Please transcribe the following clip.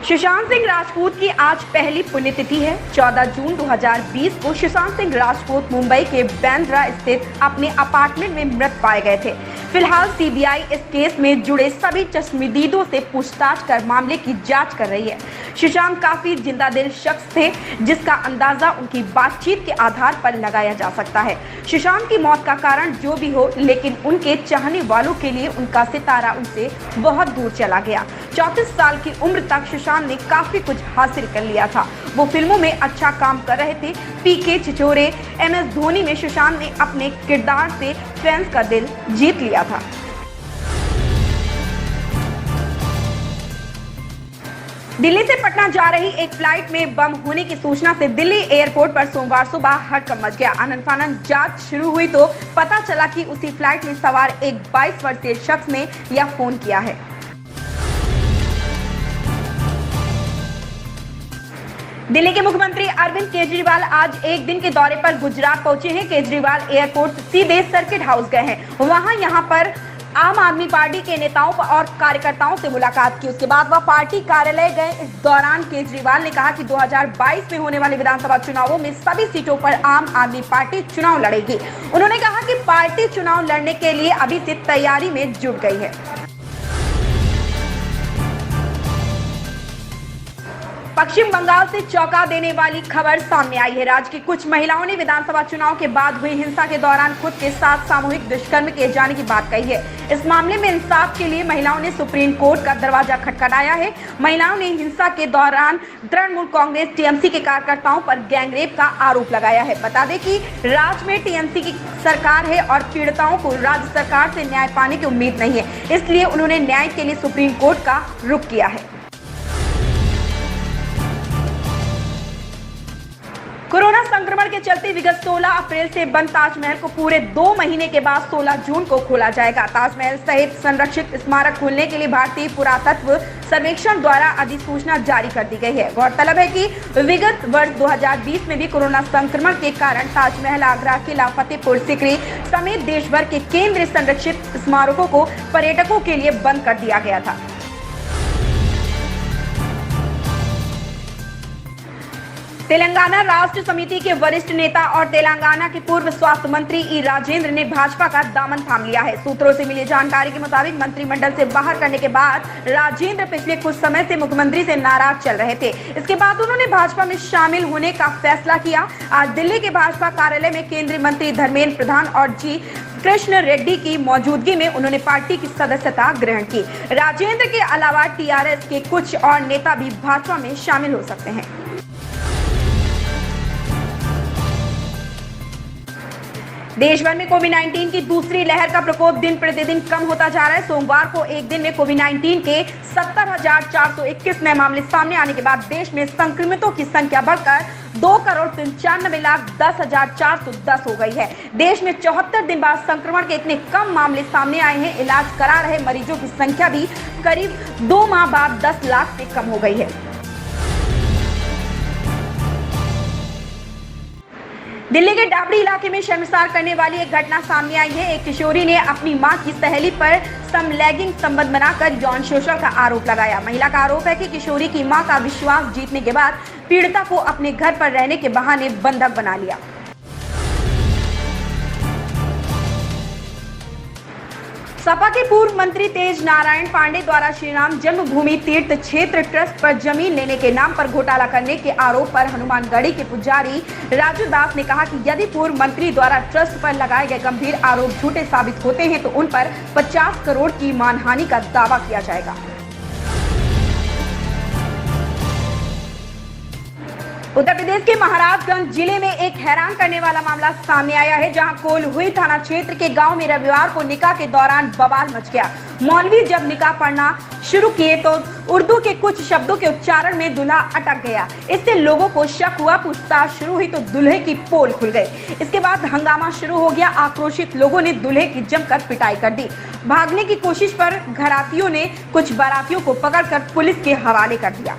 सुशांत सिंह राजपूत की आज पहली पुण्यतिथि है। 14 जून 2020 को सुशांत सिंह राजपूत मुंबई के बांद्रा स्थित अपने अपार्टमेंट में मृत पाए गए थे। फिलहाल सीबीआई इस केस में जुड़े सभी चश्मदीदों से पूछताछ कर मामले की जांच कर रही है। सुशांत काफी जिंदादिल शख्स थे, जिसका अंदाजा उनकी बातचीत के आधार पर लगाया जा सकता है। सुशांत की मौत का कारण जो भी हो, लेकिन उनके चाहने वालों के लिए उनका सितारा उनसे बहुत दूर चला गया। 34 साल की उम्र तक सुशांत ने काफी कुछ हासिल कर लिया था। वो फिल्मों में अच्छा काम कर रहे थे। पीके, छिछोरे, एमएस धोनी में सुशांत ने अपने किरदार से फैंस का दिल जीत लिया था। दिल्ली से पटना जा रही एक फ्लाइट में बम होने की सूचना से दिल्ली एयरपोर्ट पर सोमवार सुबह हड़कंप मच गया। आनन-फानन जांच शुरू हुई तो पता चला कि उसी फ्लाइट में सवार एक 22 वर्षीय शख्स ने यह फोन किया है। दिल्ली के मुख्यमंत्री अरविंद केजरीवाल आज एक दिन के दौरे पर गुजरात पहुंचे हैं। केजरीवाल एयरपोर्ट से सीधे सर्किट हाउस गए हैं। वहां यहां पर आम आदमी पार्टी के नेताओं और कार्यकर्ताओं से मुलाकात की। उसके बाद वह पार्टी कार्यालय गए। इस दौरान केजरीवाल ने कहा कि 2022 में होने वाले विधानसभा चुनावों में सभी सीटों पर आम आदमी पार्टी चुनाव लड़ेगी। उन्होंने कहा कि पार्टी चुनाव लड़ने के लिए अभी से तैयारी में जुट गई है। पश्चिम बंगाल से चौंका देने वाली खबर सामने आई है। राज्य की कुछ महिलाओं ने विधानसभा चुनाव के बाद हुई हिंसा के दौरान खुद के साथ सामूहिक दुष्कर्म किए जाने की बात कही है। इस मामले में इंसाफ के लिए महिलाओं ने सुप्रीम कोर्ट का दरवाजा खटखटाया है। महिलाओं ने हिंसा के दौरान तृणमूल कांग्रेस टीएमसी के कार्यकर्ताओं पर गैंगरेप का आरोप लगाया है। बता दें कि राज्य में टीएमसी की सरकार है और पीड़िताओं को राज्य सरकार से न्याय पाने की उम्मीद नहीं है, इसलिए उन्होंने न्याय के लिए सुप्रीम कोर्ट का रुख किया है। कोरोना संक्रमण के चलते विगत 16 अप्रैल से बंद ताजमहल को पूरे 2 महीने के बाद 16 जून को खोला जाएगा। ताजमहल सहित संरक्षित स्मारक खोलने के लिए भारतीय पुरातत्व सर्वेक्षण द्वारा अधिसूचना जारी कर दी गई है। गौरतलब है कि विगत वर्ष 2020 में भी कोरोना संक्रमण के कारण ताजमहल, आगरा किला, फतेहपुर सीकरी समेत देश भर के केंद्रीय संरक्षित स्मारकों को पर्यटकों के लिए बंद कर दिया गया था। तेलंगाना राष्ट्र समिति के वरिष्ठ नेता और तेलंगाना के पूर्व स्वास्थ्य मंत्री ई राजेंद्र ने भाजपा का दामन थाम लिया है। सूत्रों से मिली जानकारी के मुताबिक मंत्रिमंडल से बाहर करने के बाद राजेंद्र पिछले कुछ समय से मुख्यमंत्री से नाराज चल रहे थे। इसके बाद उन्होंने भाजपा में शामिल होने का फैसला किया। आज दिल्ली के भाजपा कार्यालय में केंद्रीय मंत्री धर्मेंद्र प्रधान और जी कृष्ण रेड्डी की मौजूदगी में उन्होंने पार्टी की सदस्यता ग्रहण की। राजेंद्र के अलावा टीआरएस के कुछ और नेता भी भाजपा में शामिल हो सकते हैं। देश भर में कोविड-19 की दूसरी लहर का प्रकोप दिन प्रतिदिन कम होता जा रहा है। सोमवार को एक दिन में कोविड-19 के 70,421 नए मामले सामने आने के बाद देश में संक्रमितों की संख्या बढ़कर 2,95,10,410 हो गई है। देश में 74 दिन बाद संक्रमण के इतने कम मामले सामने आए हैं। इलाज करा रहे मरीजों की संख्या भी करीब 2 माह बाद 10 लाख से कम हो गई है। दिल्ली के डाबरी इलाके में शर्मसार करने वाली एक घटना सामने आई है। एक किशोरी ने अपनी मां की सहेली पर समलैंगिक संबंध बनाकर यौन शोषण का आरोप लगाया। महिला का आरोप है कि किशोरी की मां का विश्वास जीतने के बाद पीड़िता को अपने घर पर रहने के बहाने बंधक बना लिया। सपा के पूर्व मंत्री तेज नारायण पांडे द्वारा श्री राम जन्मभूमि तीर्थ क्षेत्र ट्रस्ट पर जमीन लेने के नाम पर घोटाला करने के आरोप पर हनुमानगढ़ी के पुजारी राजू दास ने कहा कि यदि पूर्व मंत्री द्वारा ट्रस्ट पर लगाए गए गंभीर आरोप झूठे साबित होते हैं तो उन पर 50 करोड़ की मानहानि का दावा किया जाएगा। उत्तर प्रदेश के महाराजगंज जिले में एक हैरान करने वाला मामला सामने आया है, जहां कोलहुई थाना क्षेत्र के गांव में रविवार को निकाह के दौरान बवाल मच गया। मौलवी जब निकाह पढ़ना शुरू किए तो उर्दू के कुछ शब्दों के उच्चारण में दूल्हा अटक गया। इससे लोगों को शक हुआ। पूछताछ शुरू हुई तो दूल्हे की पोल खुल गई। इसके बाद हंगामा शुरू हो गया। आक्रोशित लोगों ने दूल्हे की जमकर पिटाई कर दी। भागने की कोशिश पर घरातियों ने कुछ बारातियों को पकड़कर पुलिस के हवाले कर दिया।